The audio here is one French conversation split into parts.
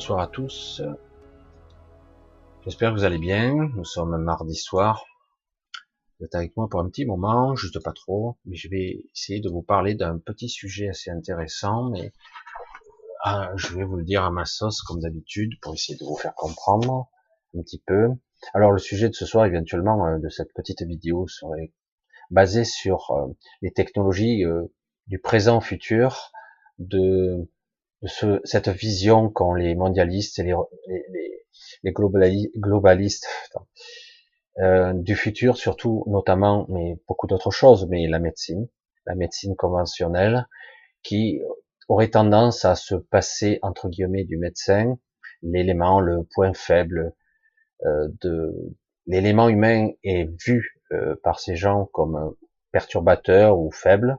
bonsoir à tous. J'espère que vous allez bien. Nous sommes mardi soir. Vous êtes avec moi pour un petit moment, juste pas trop, mais je vais essayer de vous parler d'un petit sujet assez intéressant, mais je vais vous le dire à ma sauce comme d'habitude pour essayer de vous faire comprendre un petit peu. Alors le sujet de ce soir, éventuellement, de cette petite vidéo serait basé sur les technologies du présent futur, cette vision qu'ont les mondialistes et les globalistes du futur, surtout, notamment, mais beaucoup d'autres choses, mais la médecine conventionnelle, qui aurait tendance à se passer, entre guillemets, du médecin, l'élément, le point faible de l'élément humain est vu par ces gens comme perturbateur ou faible,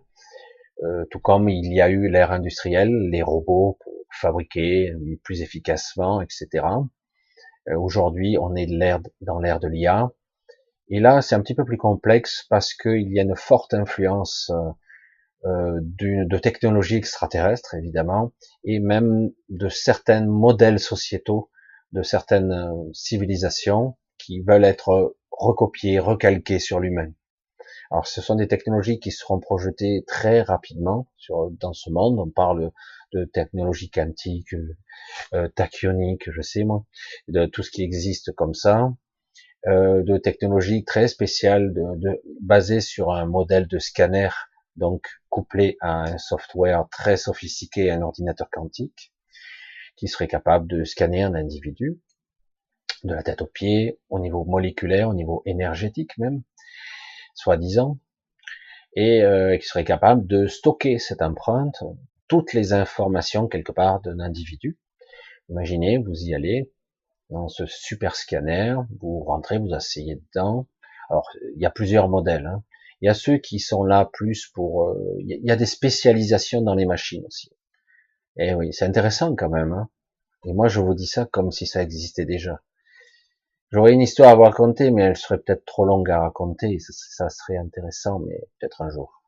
tout comme il y a eu l'ère industrielle, les robots pour fabriquer plus efficacement, etc. Aujourd'hui, on est dans l'ère de l'IA. Et là, c'est un petit peu plus complexe parce qu'il y a une forte influence de technologies extraterrestres, évidemment, et même de certains modèles sociétaux, de certaines civilisations qui veulent être recopiés, recalqués sur l'humain. Alors, ce sont des technologies qui seront projetées très rapidement dans ce monde. On parle de technologie quantique, tachyonique, je sais moi, de tout ce qui existe comme ça, de technologies très spéciales, basées sur un modèle de scanner, donc couplé à un software très sophistiqué, un ordinateur quantique, qui serait capable de scanner un individu, de la tête aux pieds, au niveau moléculaire, au niveau énergétique même, soi-disant, et qui serait capable de stocker cette empreinte, toutes les informations quelque part d'un individu. Imaginez, vous y allez dans ce super scanner, vous rentrez, vous asseyez dedans. Alors, il y a plusieurs modèles. Hein. Il y a ceux qui sont là plus pour... il y a des spécialisations dans les machines aussi. Et oui, c'est intéressant quand même. Hein. Et moi, je vous dis ça comme si ça existait déjà. J'aurais une histoire à vous raconter, mais elle serait peut-être trop longue à raconter. Ça serait intéressant, mais peut-être un jour.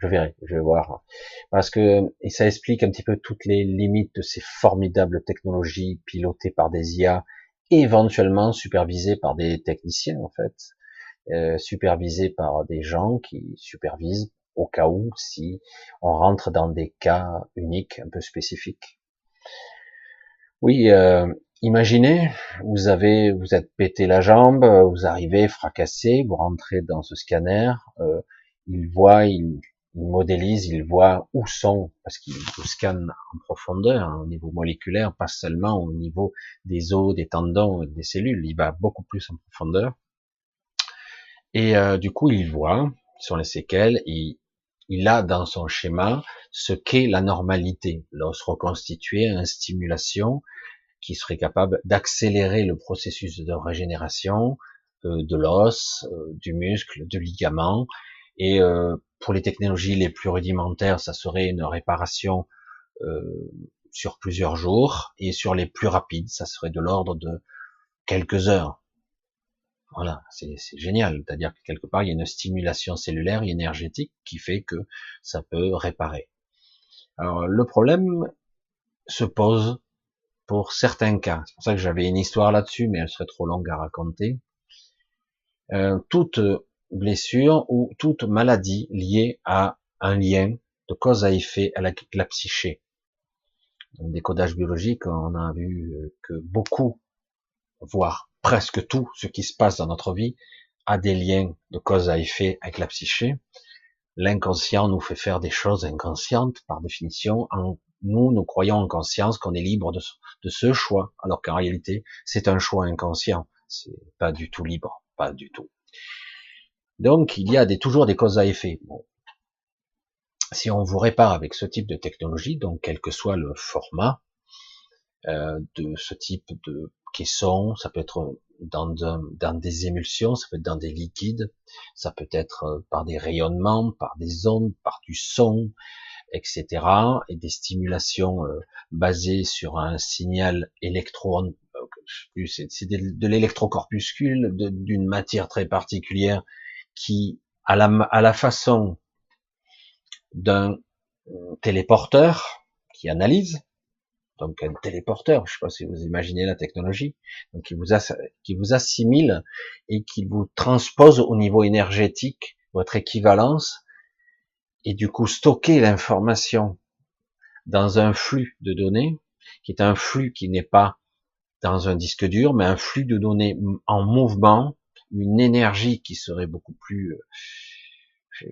Je verrai, je vais voir. Parce que et ça explique un petit peu toutes les limites de ces formidables technologies pilotées par des IA, éventuellement supervisées par des techniciens, en fait, supervisées par des gens qui supervisent au cas où, si on rentre dans des cas uniques, un peu spécifiques. Oui, imaginez, vous êtes pété la jambe, vous arrivez fracassé, vous rentrez dans ce scanner, il modélise, il voit où sont, parce qu'il vous scanne en profondeur, hein, au niveau moléculaire, pas seulement au niveau des os, des tendons, des cellules, il va beaucoup plus en profondeur. Et du coup, il voit, sur les séquelles, il a dans son schéma ce qu'est la normalité, l'os reconstitué, une stimulation, qui serait capable d'accélérer le processus de régénération de l'os, du muscle, du ligament. Et pour les technologies les plus rudimentaires, ça serait une réparation sur plusieurs jours. Et sur les plus rapides, ça serait de l'ordre de quelques heures. Voilà, c'est génial. C'est-à-dire que quelque part, il y a une stimulation cellulaire et énergétique qui fait que ça peut réparer. Alors, le problème se pose pour certains cas. C'est pour ça que j'avais une histoire là-dessus, mais elle serait trop longue à raconter. Toute blessure ou toute maladie liée à un lien de cause à effet à la psyché. Dans le décodage biologique, on a vu que beaucoup, voire presque tout ce qui se passe dans notre vie a des liens de cause à effet avec la psyché. L'inconscient nous fait faire des choses inconscientes, par définition. Nous croyons en conscience qu'on est libre de ce choix, alors qu'en réalité, c'est un choix inconscient. C'est pas du tout libre, pas du tout. Donc, il y a toujours des causes à effet. Bon. Si on vous répare avec ce type de technologie, donc quel que soit le format de ce type de caisson, ça peut être dans des émulsions, ça peut être dans des liquides, ça peut être par des rayonnements, par des ondes, par du son, etc. Et des stimulations basées sur un signal électron, c'est de l'électrocorpuscule, d'une matière très particulière qui, à la façon d'un téléporteur qui analyse, donc un téléporteur, je sais pas si vous imaginez la technologie, donc qui vous assimile et qui vous transpose au niveau énergétique, votre équivalence, et du coup stocker l'information dans un flux de données, qui est un flux qui n'est pas dans un disque dur, mais un flux de données en mouvement, une énergie qui serait beaucoup plus,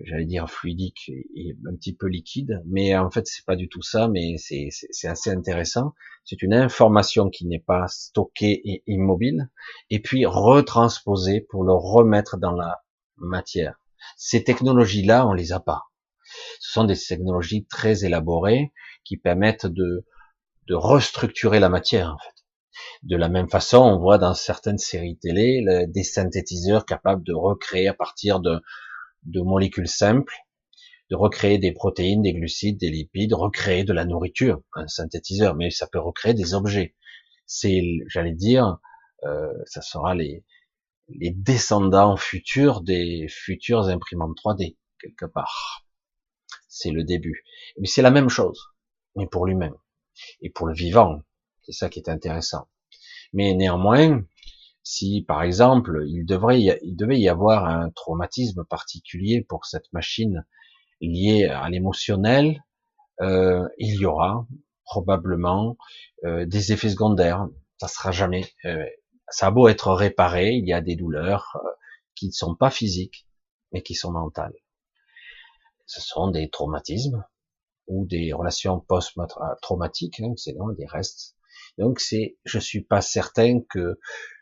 j'allais dire fluidique et un petit peu liquide, mais en fait c'est pas du tout ça, mais c'est assez intéressant. C'est une information qui n'est pas stockée et immobile, et puis retransposée pour le remettre dans la matière. Ces technologies-là, on les a pas. Ce sont des technologies très élaborées qui permettent de restructurer la matière, en fait. De la même façon, on voit dans certaines séries télé des synthétiseurs capables de recréer à partir de molécules simples, de recréer des protéines, des glucides, des lipides, recréer de la nourriture, un synthétiseur, mais ça peut recréer des objets. C'est, j'allais dire, ça sera les descendants futurs des futures imprimantes 3D, quelque part. C'est le début. Mais c'est la même chose, mais pour l'humain et pour le vivant. C'est ça qui est intéressant. Mais néanmoins, si par exemple il devait y avoir un traumatisme particulier pour cette machine lié à l'émotionnel, il y aura probablement des effets secondaires. Ça sera jamais. Ça a beau être réparé, il y a des douleurs qui ne sont pas physiques, mais qui sont mentales. Ce sont des traumatismes ou des relations post-traumatiques, hein, c'est des restes. Donc je suis pas certain que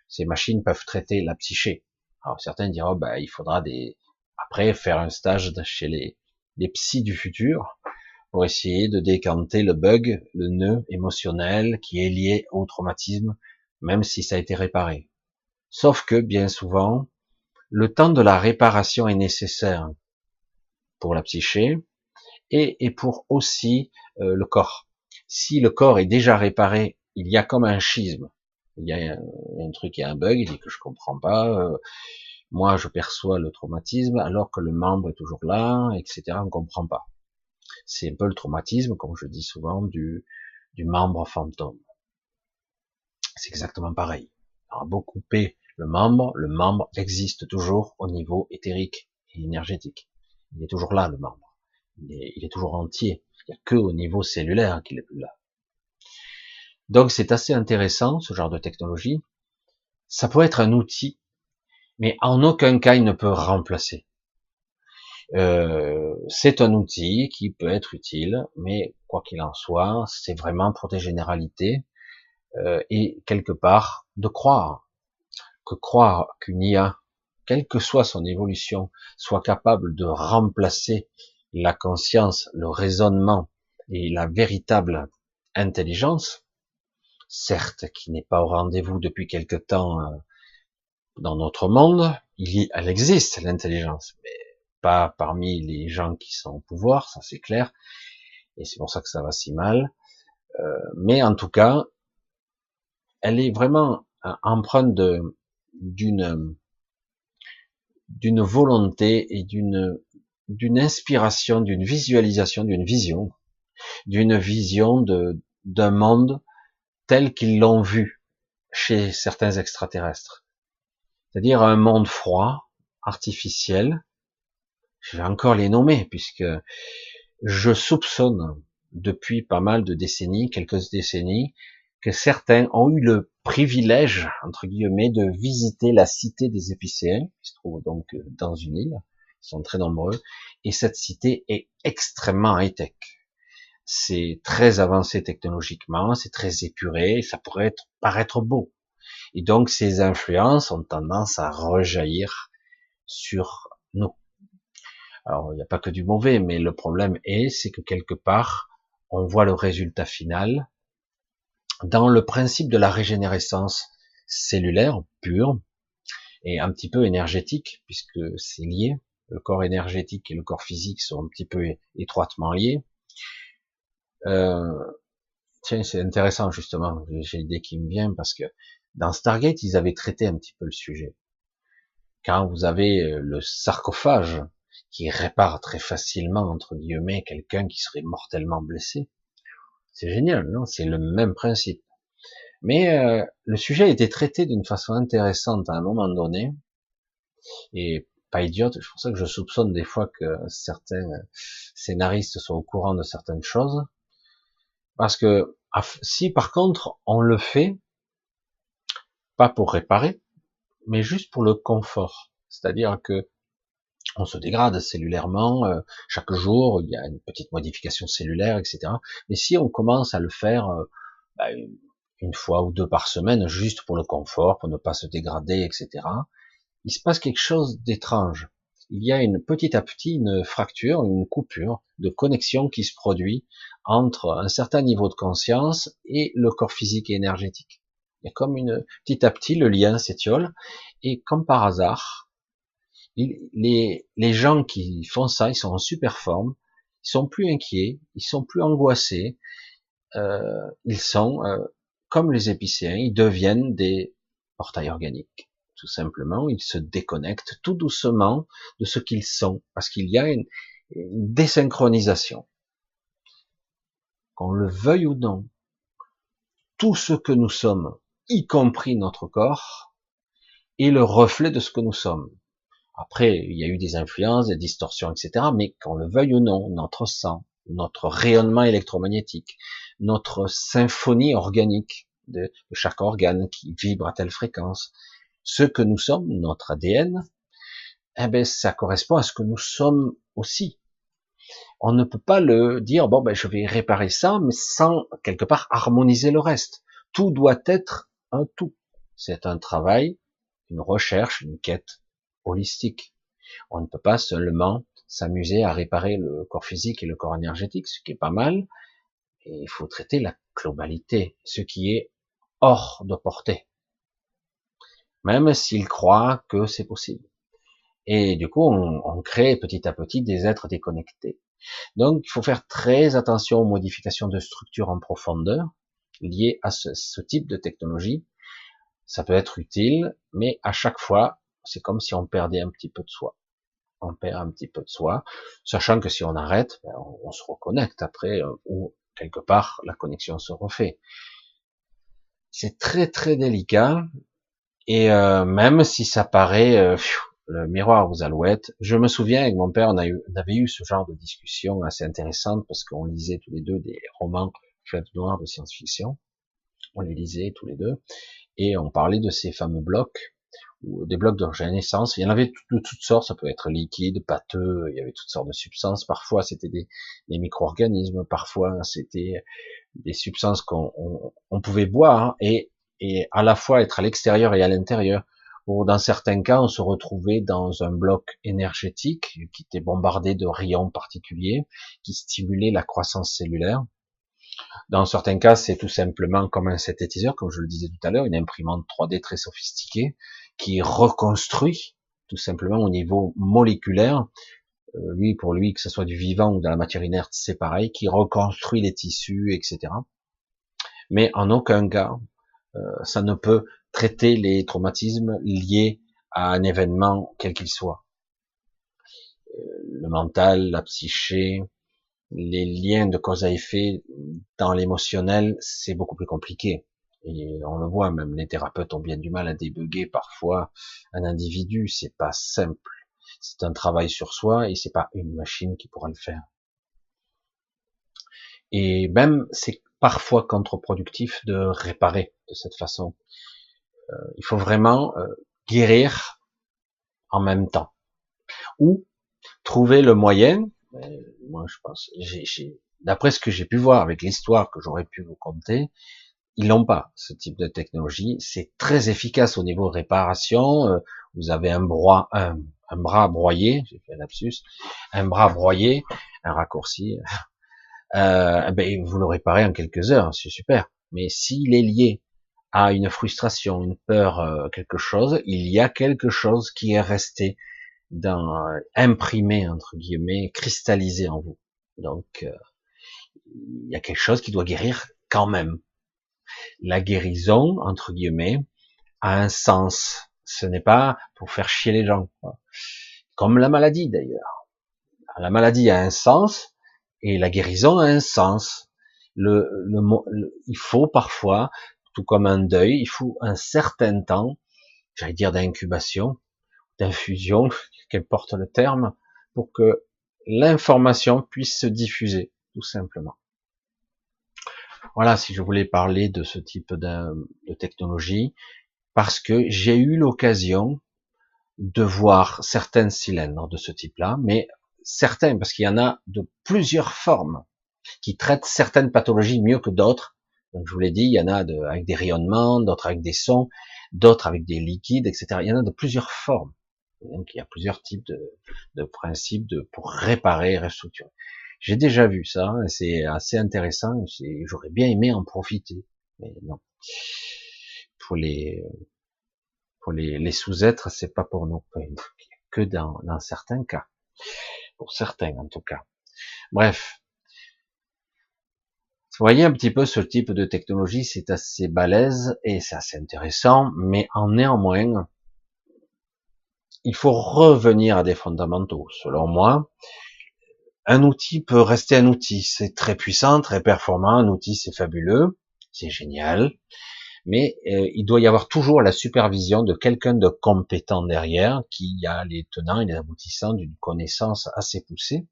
ces machines peuvent traiter la psyché. Alors certains diront, il faudra après faire un stage chez les psys du futur pour essayer de décanter le bug, le nœud émotionnel qui est lié au traumatisme, même si ça a été réparé. Sauf que bien souvent, le temps de la réparation est nécessaire pour la psyché et pour aussi le corps. Si le corps est déjà réparé, il y a comme un schisme. Il y a un truc, il y a un bug, il dit que je comprends pas. Moi, je perçois le traumatisme alors que le membre est toujours là, etc. On ne comprend pas. C'est un peu le traumatisme, comme je dis souvent, du membre fantôme. C'est exactement pareil. On a beau couper le membre existe toujours au niveau éthérique et énergétique. Il est toujours là, le membre. Il est toujours entier. Il n'y a que au niveau cellulaire qu'il est plus là. Donc c'est assez intéressant, ce genre de technologie. Ça peut être un outil, mais en aucun cas il ne peut remplacer. C'est un outil qui peut être utile, mais quoi qu'il en soit, c'est vraiment pour des généralités et quelque part de croire qu'une IA, quelle que soit son évolution, soit capable de remplacer la conscience, le raisonnement et la véritable intelligence, certes qui n'est pas au rendez-vous depuis quelque temps dans notre monde, elle existe l'intelligence, mais pas parmi les gens qui sont au pouvoir, ça c'est clair, et c'est pour ça que ça va si mal. Mais en tout cas, elle est vraiment empreinte d'une volonté et d'une inspiration, d'une visualisation, d'une vision d'un monde tel qu'ils l'ont vu chez certains extraterrestres. C'est-à-dire un monde froid, artificiel. Je vais encore les nommer puisque je soupçonne depuis pas mal de décennies, quelques décennies, que certains ont eu le privilège, entre guillemets, de visiter la cité des épicéens, qui se trouve donc dans une île. Ils sont très nombreux. Et cette cité est extrêmement high-tech. C'est très avancé technologiquement, c'est très épuré, ça pourrait paraître beau. Et donc ces influences ont tendance à rejaillir sur nous. Alors il n'y a pas que du mauvais, mais le problème c'est que quelque part, on voit le résultat final dans le principe de la régénérescence cellulaire pure et un petit peu énergétique, puisque c'est lié. Le corps énergétique et le corps physique sont un petit peu étroitement liés. Tiens, c'est intéressant justement, j'ai l'idée qui me vient, parce que dans Stargate, ils avaient traité un petit peu le sujet. Quand vous avez le sarcophage qui répare très facilement, entre guillemets, quelqu'un qui serait mortellement blessé, C'est génial, non? C'est le même principe. Mais le sujet a été traité d'une façon intéressante à un moment donné, et pas idiote. C'est pour ça que je soupçonne des fois que certains scénaristes sont au courant de certaines choses. Parce que si par contre on le fait, pas pour réparer, mais juste pour le confort. C'est-à-dire que on se dégrade cellulairement, chaque jour, il y a une petite modification cellulaire, etc. Mais si on commence à le faire bah, une fois ou deux par semaine, juste pour le confort, pour ne pas se dégrader, etc., il se passe quelque chose d'étrange. Il y a petit à petit une fracture, une coupure de connexion qui se produit entre un certain niveau de conscience et le corps physique et énergétique. Il y a comme petit à petit, le lien s'étiole, et comme par hasard, les gens qui font ça, ils sont en super forme, ils sont plus inquiets, ils sont plus angoissés, ils sont comme les épicéens, ils deviennent des portails organiques. Tout simplement, ils se déconnectent tout doucement de ce qu'ils sont, parce qu'il y a une désynchronisation. Qu'on le veuille ou non, tout ce que nous sommes, y compris notre corps, est le reflet de ce que nous sommes. Après, il y a eu des influences, des distorsions, etc. Mais qu'on le veuille ou non, notre sang, notre rayonnement électromagnétique, notre symphonie organique de chaque organe qui vibre à telle fréquence, ce que nous sommes, notre ADN, eh ben, ça correspond à ce que nous sommes aussi. On ne peut pas le dire, bon, ben, je vais réparer ça, mais sans, quelque part, harmoniser le reste. Tout doit être un tout. C'est un travail, une recherche, une quête holistique. On ne peut pas seulement s'amuser à réparer le corps physique et le corps énergétique, ce qui est pas mal. Et il faut traiter la globalité, ce qui est hors de portée. Même s'ils croient que c'est possible. Et du coup, on crée petit à petit des êtres déconnectés. Donc, il faut faire très attention aux modifications de structure en profondeur liées à ce type de technologie. Ça peut être utile, mais à chaque fois, c'est comme si on perdait un petit peu de soi. On perd un petit peu de soi, sachant que si on arrête, ben, on se reconnecte après, ou quelque part, la connexion se refait. C'est très très délicat, et même si ça paraît le miroir aux alouettes, je me souviens avec mon père, on avait eu ce genre de discussion assez intéressante, parce qu'on lisait tous les deux des romans fleuve noir de science-fiction, on les lisait tous les deux, et on parlait de ces fameux blocs, ou des blocs de renaissance. Il y en avait de toutes sortes, ça peut être liquide, pâteux, il y avait toutes sortes de substances. Parfois, c'était des micro-organismes, parfois, c'était des substances qu'on pouvait boire, hein, et à la fois être à l'extérieur et à l'intérieur. Ou dans certains cas, on se retrouvait dans un bloc énergétique qui était bombardé de rayons particuliers qui stimulaient la croissance cellulaire. Dans certains cas, c'est tout simplement comme un synthétiseur, comme je le disais tout à l'heure, une imprimante 3D très sophistiquée qui reconstruit tout simplement au niveau moléculaire. Pour lui, que ce soit du vivant ou de la matière inerte, c'est pareil, qui reconstruit les tissus, etc. Mais en aucun cas, ça ne peut traiter les traumatismes liés à un événement quel qu'il soit. Le mental, la psyché, les liens de cause à effet dans l'émotionnel, c'est beaucoup plus compliqué. Et on le voit, même les thérapeutes ont bien du mal à débugger parfois un individu, c'est pas simple. C'est un travail sur soi et c'est pas une machine qui pourra le faire. Et même, c'est parfois contre-productif de réparer de cette façon. Il faut vraiment guérir en même temps. Ou trouver le moyen, moi je pense, d'après ce que j'ai pu voir avec l'histoire que j'aurais pu vous conter, ils n'ont pas ce type de technologie. C'est très efficace au niveau de réparation. Vous avez un bras broyé, j'ai fait un lapsus, un bras broyé, un raccourci. Ben, vous le réparez en quelques heures, c'est super. Mais s'il est lié à une frustration, une peur, quelque chose, il y a quelque chose qui est resté imprimé entre guillemets, cristallisé en vous. Donc il y a quelque chose qui doit guérir quand même. La guérison, entre guillemets, a un sens. Ce n'est pas pour faire chier les gens. Comme la maladie d'ailleurs. La maladie a un sens et la guérison a un sens. Il faut parfois, tout comme un deuil, il faut un certain temps, j'allais dire d'incubation, d'infusion, qu'importe le terme, pour que l'information puisse se diffuser, tout simplement. Voilà, si je voulais parler de ce type de technologie, parce que j'ai eu l'occasion de voir certains cylindres de ce type-là, mais certains, parce qu'il y en a de plusieurs formes, qui traitent certaines pathologies mieux que d'autres. Donc je vous l'ai dit, il y en a avec des rayonnements, d'autres avec des sons, d'autres avec des liquides, etc. Il y en a de plusieurs formes. Donc il y a plusieurs types de principes pour réparer, restructurer. J'ai déjà vu ça, et c'est assez intéressant. J'aurais bien aimé en profiter, mais non. Pour les sous-êtres, c'est pas pour nous, que dans certains cas, pour certains en tout cas. Bref, vous voyez un petit peu ce type de technologie, c'est assez balèze et c'est assez intéressant, mais en néanmoins, il faut revenir à des fondamentaux. Selon moi, un outil peut rester un outil, c'est très puissant, très performant, un outil c'est fabuleux, c'est génial, mais il doit y avoir toujours la supervision de quelqu'un de compétent derrière, qui a les tenants et les aboutissants d'une connaissance assez poussée,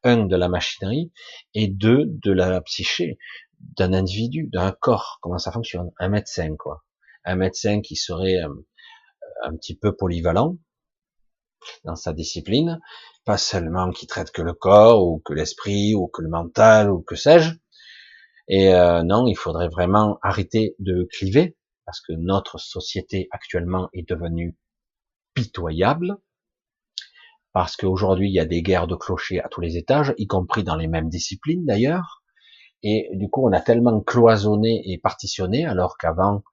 un, de la machinerie, et deux, de la psyché d'un individu, d'un corps, comment ça fonctionne, un médecin, quoi. Un médecin qui serait un petit peu polyvalent dans sa discipline, pas seulement qui traite que le corps, ou que l'esprit, ou que le mental, ou que sais-je. Et non, il faudrait vraiment arrêter de cliver, parce que notre société actuellement est devenue pitoyable, parce qu'aujourd'hui il y a des guerres de clochers à tous les étages, y compris dans les mêmes disciplines d'ailleurs. Et du coup, on a tellement cloisonné et partitionné, alors qu'avant,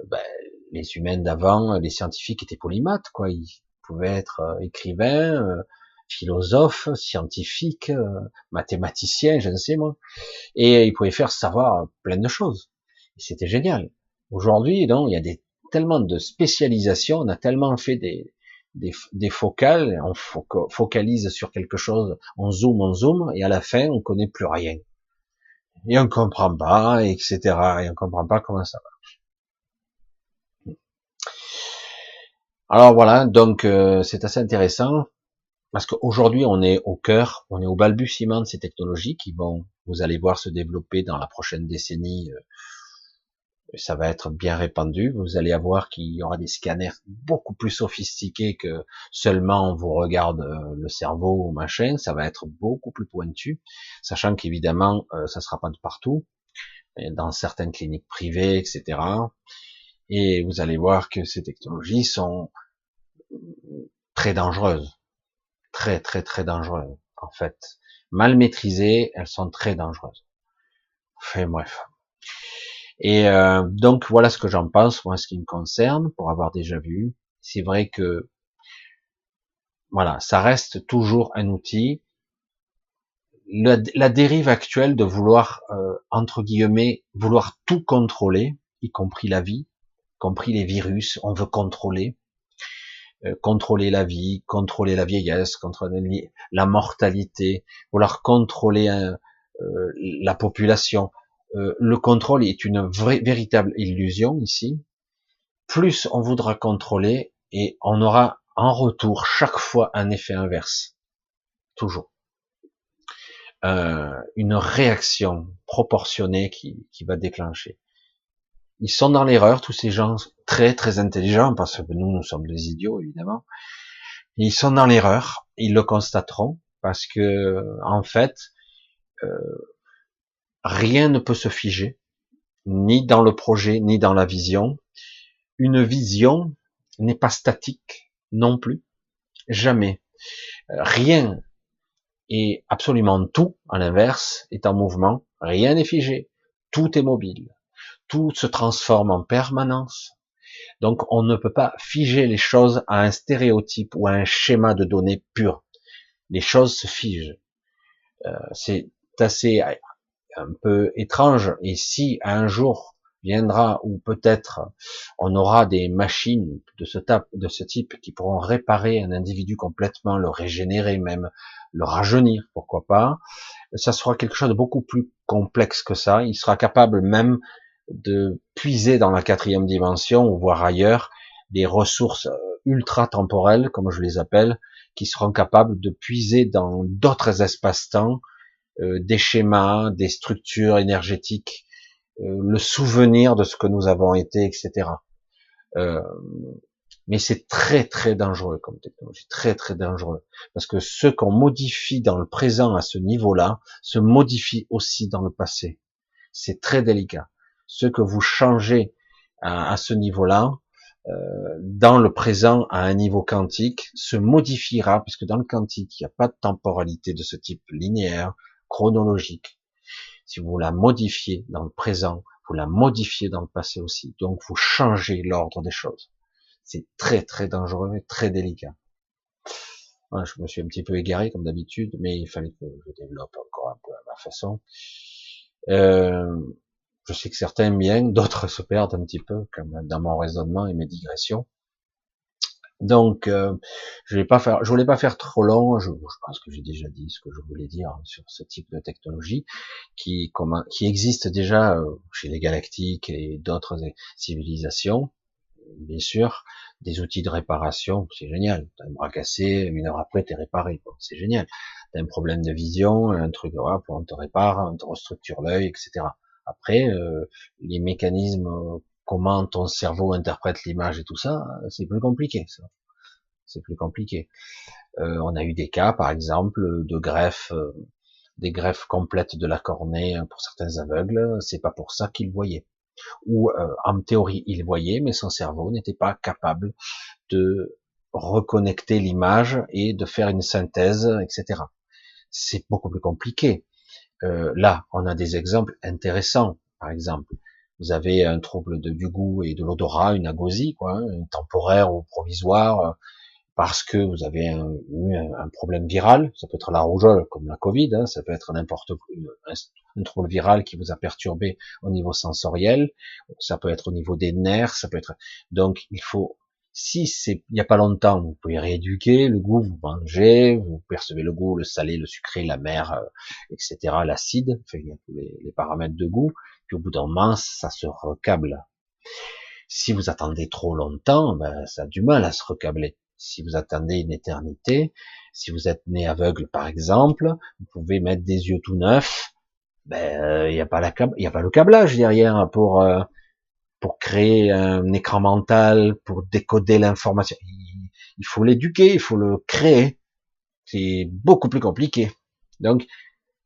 ben, les humains d'avant, les scientifiques étaient polymathes, quoi. Ils pouvaient être écrivains, philosophes, scientifiques, mathématiciens, je ne sais moi. Et ils pouvaient faire savoir plein de choses. Et c'était génial. Aujourd'hui, non, il y a tellement de spécialisation, on a tellement fait des focales, on focalise sur quelque chose, on zoome, et à la fin, on connaît plus rien. Et on comprend pas, etc. Et on comprend pas comment ça va. Alors voilà, donc c'est assez intéressant parce qu'aujourd'hui on est au cœur, on est au balbutiement de ces technologies qui vont, vous allez voir, se développer dans la prochaine décennie. Ça va être bien répandu. Vous allez avoir qu'il y aura des scanners beaucoup plus sophistiqués que seulement on vous regarde le cerveau ou machin. Ça va être beaucoup plus pointu, sachant qu'évidemment ça sera pas de partout, dans certaines cliniques privées, etc. Et vous allez voir que ces technologies sont très dangereuses, très très très dangereuses. En fait, mal maîtrisées, elles sont très dangereuses. Enfin bref. Et donc voilà ce que j'en pense, moi, ce qui me concerne, pour avoir déjà vu. C'est vrai que voilà, ça reste toujours un outil. La dérive actuelle de vouloir entre guillemets vouloir tout contrôler, y compris la vie, y compris les virus, on veut contrôler la vie, contrôler la vieillesse, contrôler la mortalité, vouloir contrôler la population. Le contrôle est une véritable illusion ici. Plus on voudra contrôler, et on aura en retour chaque fois un effet inverse, toujours. Une réaction proportionnée qui va déclencher. Ils sont dans l'erreur, tous ces gens très très intelligents, parce que nous sommes des idiots évidemment. Ils sont dans l'erreur, ils le constateront, parce que en fait, rien ne peut se figer, ni dans le projet, ni dans la vision. Une vision n'est pas statique non plus, jamais. Rien, et absolument tout, à l'inverse, est en mouvement. Rien n'est figé, tout est mobile, tout se transforme en permanence. Donc on ne peut pas figer les choses à un stéréotype ou à un schéma de données pur. Les choses se figent. C'est assez un peu étrange. Et si un jour viendra où peut-être on aura des machines de ce type qui pourront réparer un individu complètement, le régénérer même, le rajeunir, pourquoi pas, ça sera quelque chose de beaucoup plus complexe que ça. Il sera capable même de puiser dans la quatrième dimension, ou voire ailleurs, des ressources ultra temporelles, comme je les appelle, qui seront capables de puiser dans d'autres espaces-temps, des schémas, des structures énergétiques, le souvenir de ce que nous avons été, etc. Euh, mais c'est très très dangereux comme technologie, très très dangereux, parce que ce qu'on modifie dans le présent à ce niveau-là se modifie aussi dans le passé. C'est très délicat. Ce que vous changez à ce niveau-là, dans le présent à un niveau quantique, se modifiera, puisque dans le quantique, il n'y a pas de temporalité de ce type linéaire, chronologique. Si vous la modifiez dans le présent, vous la modifiez dans le passé aussi. Donc vous changez l'ordre des choses. C'est très très dangereux et très délicat. Voilà, je me suis un petit peu égaré comme d'habitude, mais il fallait que je développe encore un peu à ma façon. Euh, je sais que certains aiment bien, d'autres se perdent un petit peu, comme dans mon raisonnement et mes digressions. Donc, je voulais pas faire trop long. Je pense que j'ai déjà dit ce que je voulais dire sur ce type de technologie qui existe déjà chez les galactiques et d'autres civilisations. Bien sûr, des outils de réparation, c'est génial. T'as un bras cassé, 1 heure après, t'es réparé, quoi. C'est génial. T'as un problème de vision, un truc, voilà, on te répare, on te restructure l'œil, etc. Après, les mécanismes, comment ton cerveau interprète l'image et tout ça, c'est plus compliqué, ça. C'est plus compliqué. On a eu des cas, par exemple, de greffe, des greffes complètes de la cornée pour certains aveugles. C'est pas pour ça qu'ils voyaient. Ou en théorie, il voyait, mais son cerveau n'était pas capable de reconnecter l'image et de faire une synthèse, etc. C'est beaucoup plus compliqué. Là, on a des exemples intéressants. Par exemple, vous avez un trouble du goût et de l'odorat, une agosie, quoi, hein, temporaire ou provisoire, parce que vous avez eu un problème viral. Ça peut être la rougeole, comme la Covid, hein, ça peut être n'importe quoi, un trouble viral qui vous a perturbé au niveau sensoriel, ça peut être au niveau des nerfs, ça peut être. Donc, il faut, si c'est il n'y a pas longtemps, vous pouvez rééduquer le goût, vous mangez, vous percevez le goût, le salé, le sucré, la mer, etc., l'acide, enfin, il y a tous les paramètres de goût. Puis au bout d'un moment, ça se recable. Si vous attendez trop longtemps, ben, ça a du mal à se recabler. Si vous attendez une éternité, si vous êtes né aveugle par exemple, vous pouvez mettre des yeux tout neufs. Ben, il n'y a pas il y a pas le câblage derrière pour créer un écran mental, pour décoder l'information. Il faut l'éduquer, il faut le créer. C'est beaucoup plus compliqué. Donc,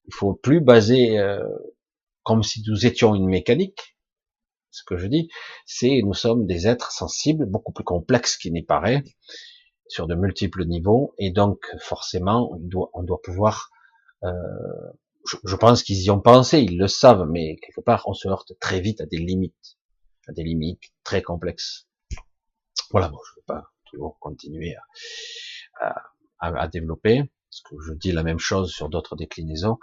il faut plus baser comme si nous étions une mécanique. Ce que je dis, c'est nous sommes des êtres sensibles, beaucoup plus complexes qu'il n'y paraît, sur de multiples niveaux, et donc forcément, on doit pouvoir. Euh, je pense qu'ils y ont pensé, ils le savent, mais quelque part, on se heurte très vite à des limites très complexes. Voilà, bon, je ne vais pas toujours continuer à développer, parce que je dis la même chose sur d'autres déclinaisons.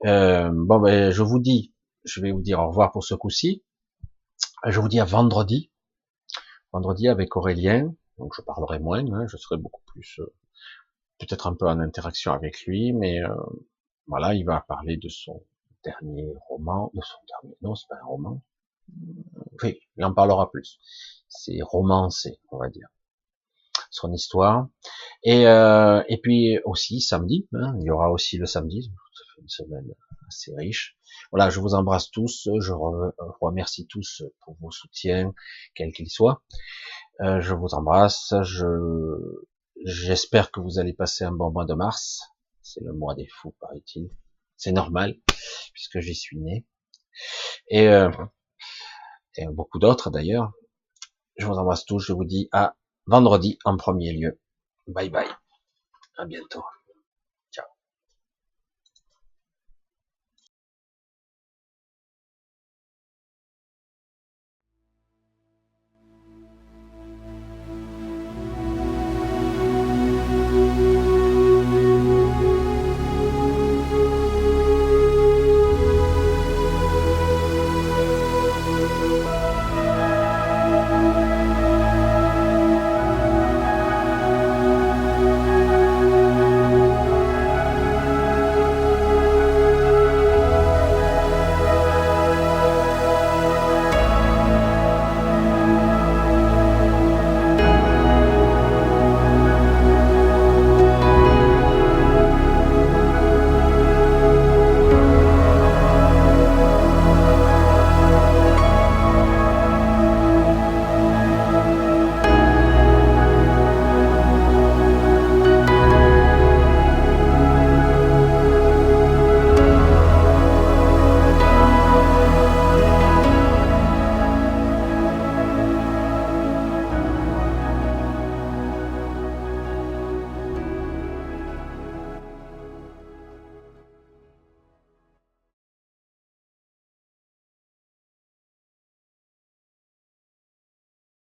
Bon, ben, je vais vous dire au revoir pour ce coup-ci. Je vous dis à vendredi. Vendredi avec Aurélien. Donc je parlerai moins, hein, je serai beaucoup plus, peut-être un peu en interaction avec lui, mais voilà, il va parler de son dernier roman, non, c'est pas un roman. Oui, il en parlera plus. C'est romancé, on va dire, son histoire. Et puis aussi samedi, hein, il y aura aussi le samedi, ça fait une semaine assez riche. Voilà, je vous embrasse tous, je remercie tous pour vos soutiens, quels qu'ils soient. Je vous embrasse, j'espère que vous allez passer un bon mois de mars. C'est le mois des fous, paraît-il. C'est normal, puisque j'y suis né. Et, euh, et beaucoup d'autres d'ailleurs. Je vous embrasse tous, je vous dis à vendredi en premier lieu. Bye bye. À bientôt.